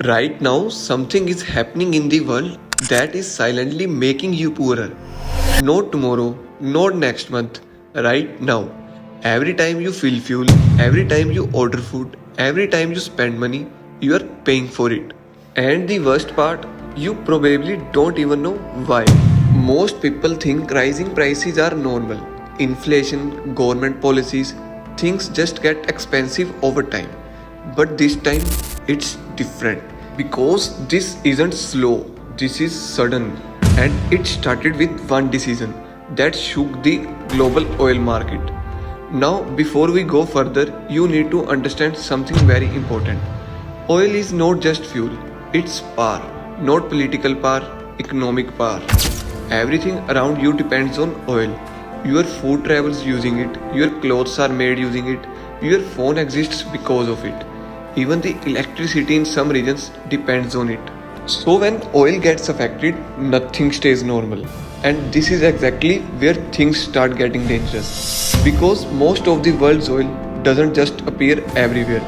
Right now, something is happening in the world that is silently making you poorer. Not tomorrow, not next month, right now. Every time you fill fuel, every time you order food, every time you spend money, you are paying for it. And the worst part, you probably don't even know why. Most people think rising prices are normal. Inflation, government policies, things just get expensive over time. But this time it's different because this isn't slow, this is sudden. And it started with one decision that shook the global oil market. Now, before we go further, you need to understand something very important. Oil is not just fuel, it's power, not political power, economic power. Everything around you depends on oil. Your food travels using it, your clothes are made using it, your phone exists because of it. Even the electricity in some regions depends on it. So when oil gets affected, nothing stays normal. And this is exactly where things start getting dangerous. Because most of the world's oil doesn't just appear everywhere.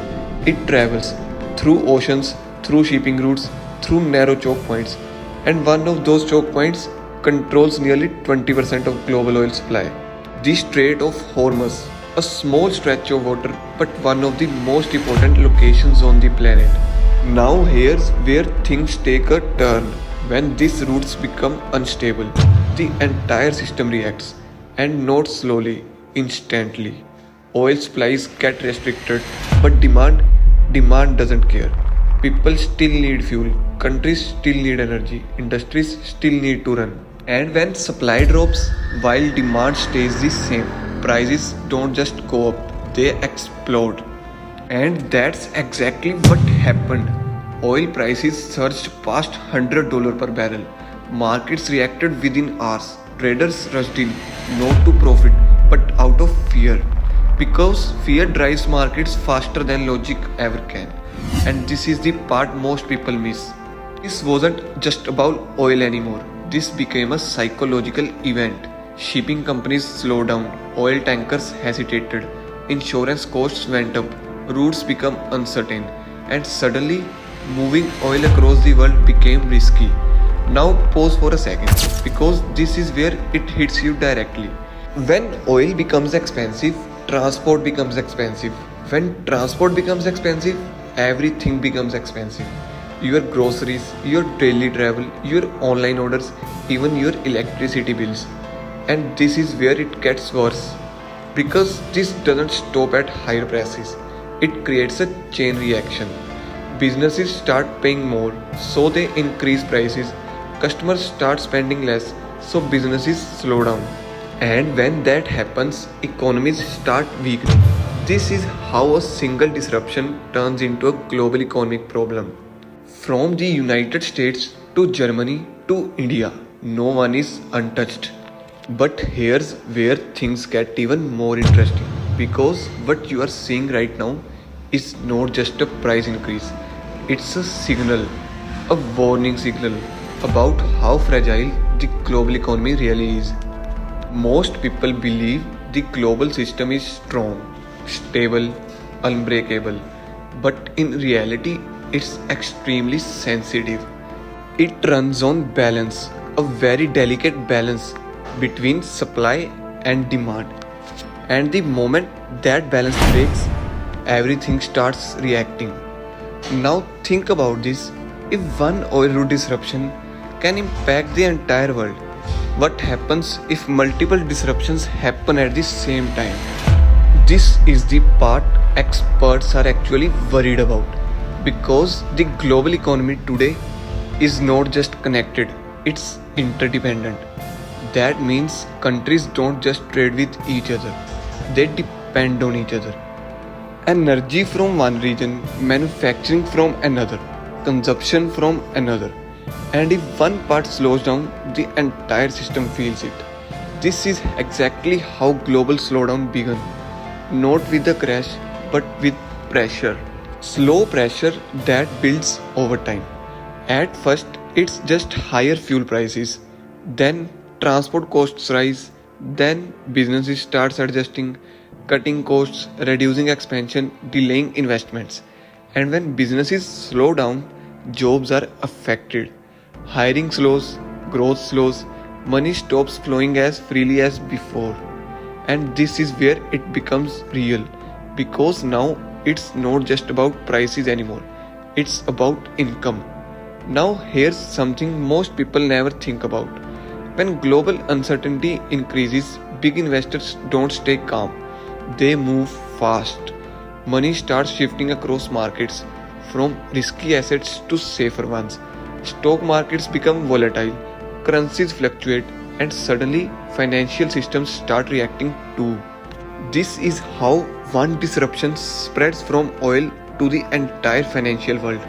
It travels through oceans, through shipping routes, through narrow choke points. And one of those choke points controls nearly 20% of global oil supply. The Strait of Hormuz, a small stretch of water but one of the most important locations on the planet. Now here's where things take a turn. When these routes become unstable, the entire system reacts, and not slowly, instantly. Oil supplies get restricted, but demand doesn't care. People still need fuel, countries still need energy, industries still need to run. And when supply drops while demand stays the same, prices don't just go up, they explode. And that's exactly what happened. Oil prices surged past $100 per barrel. Markets reacted within hours. Traders rushed in, not to profit, but out of fear. Because fear drives markets faster than logic ever can. And this is the part most people miss. This wasn't just about oil anymore. This became a psychological event. Shipping companies slowed down, oil tankers hesitated, insurance costs went up, routes became uncertain, and suddenly moving oil across the world became risky. Now pause for a second because this is where it hits you directly. When oil becomes expensive, transport becomes expensive. When transport becomes expensive, everything becomes expensive. Your groceries, your daily travel, your online orders, even your electricity bills. And this is where it gets worse. Because this doesn't stop at higher prices, it creates a chain reaction. Businesses start paying more, so they increase prices. Customers start spending less, so businesses slow down. And when that happens, economies start weakening. This is how a single disruption turns into a global economic problem. From the United States to Germany to India, no one is untouched. But here's where things get even more interesting because what you are seeing right now is not just a price increase, it's a signal, a warning signal about how fragile the global economy really is. Most people believe the global system is strong, stable, unbreakable, but in reality, it's extremely sensitive. It runs on balance, a very delicate balance between supply and demand. And the moment that balance breaks, everything starts reacting. Now think about this. If one oil route disruption can impact the entire world, what happens if multiple disruptions happen at the same time? This is the part experts are actually worried about because the global economy today is not just connected, it's interdependent. That means countries don't just trade with each other, they depend on each other. Energy from one region, manufacturing from another, consumption from another. And if one part slows down, the entire system feels it. This is exactly how global slowdown began. Not with a crash, but with pressure. Slow pressure that builds over time. At first, it's just higher fuel prices. Then transport costs rise. Then businesses starts adjusting, cutting costs, reducing expansion, delaying investments. And when businesses slow down, jobs are affected. Hiring slows, growth slows, money stops flowing as freely as before. And this is where it becomes real because now it's not just about prices anymore, it's about income. Now, here's something most people never think about. When global uncertainty increases, big investors don't stay calm, they move fast. Money starts shifting across markets from risky assets to safer ones. Stock markets become volatile, currencies fluctuate, and suddenly financial systems start reacting too. This is how one disruption spreads from oil to the entire financial world.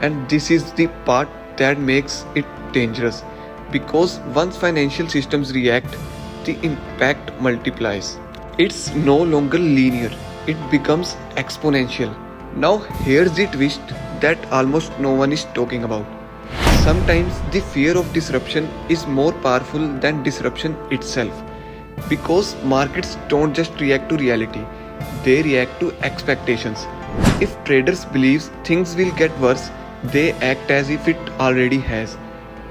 And this is the part that makes it dangerous because once financial systems react, the impact multiplies. It's no longer linear, it becomes exponential. Now, here's the twist that almost no one is talking about. Sometimes the fear of disruption is more powerful than disruption itself because markets don't just react to reality, they react to expectations. If traders believe things will get worse, they act as if it already has,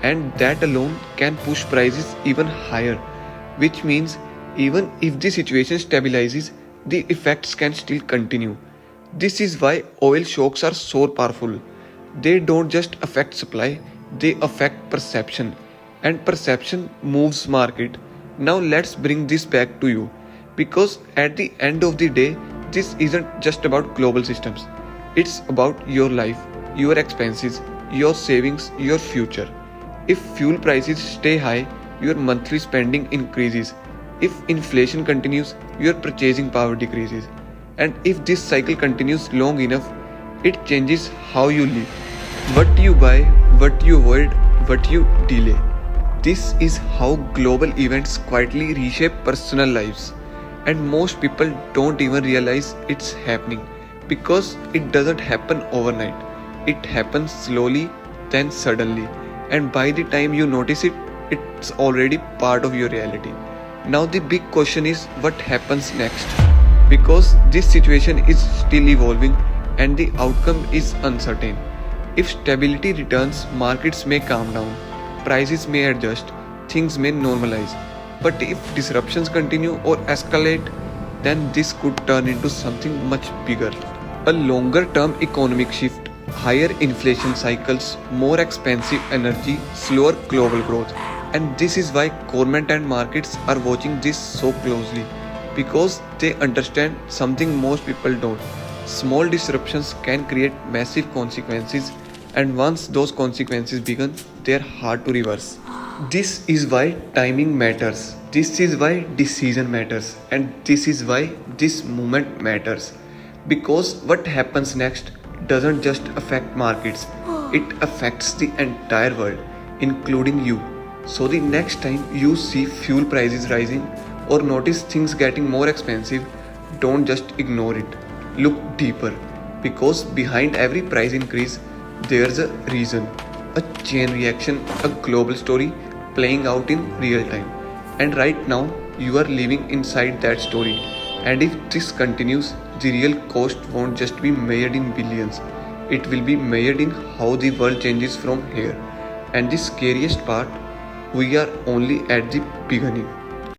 and that alone can push prices even higher, which means even if the situation stabilizes, the effects can still continue. This is why oil shocks are so powerful. They don't just affect supply, they affect perception, and perception moves market. Now let's bring this back to you because at the end of the day, this isn't just about global systems. It's about your life, your expenses, your savings, your future. If fuel prices stay high, your monthly spending increases. If inflation continues, your purchasing power decreases. And if this cycle continues long enough, it changes how you live. What you buy, what you avoid, what you delay. This is how global events quietly reshape personal lives. And most people don't even realize it's happening because it doesn't happen overnight. It happens slowly, then suddenly. And by the time you notice it, it's already part of your reality. Now, the big question is what happens next? Because this situation is still evolving and the outcome is uncertain. If stability returns, markets may calm down, prices may adjust, things may normalize. But if disruptions continue or escalate, then this could turn into something much bigger. A longer term economic shift, higher inflation cycles, more expensive energy, slower global growth. And this is why government and markets are watching this so closely because they understand something most people don't. Small disruptions can create massive consequences, and once those consequences begin, they're hard to reverse. This is why timing matters. This is why decision matters. And this is why this movement matters. Because what happens next doesn't just affect markets, it affects the entire world, including you. So, the next time you see fuel prices rising or notice things getting more expensive, don't just ignore it. Look deeper because behind every price increase, there's a reason, a chain reaction, a global story playing out in real time. And right now, you are living inside that story. And if this continues, the real cost won't just be measured in billions, it will be measured in how the world changes from here. And the scariest part, we are only at the beginning.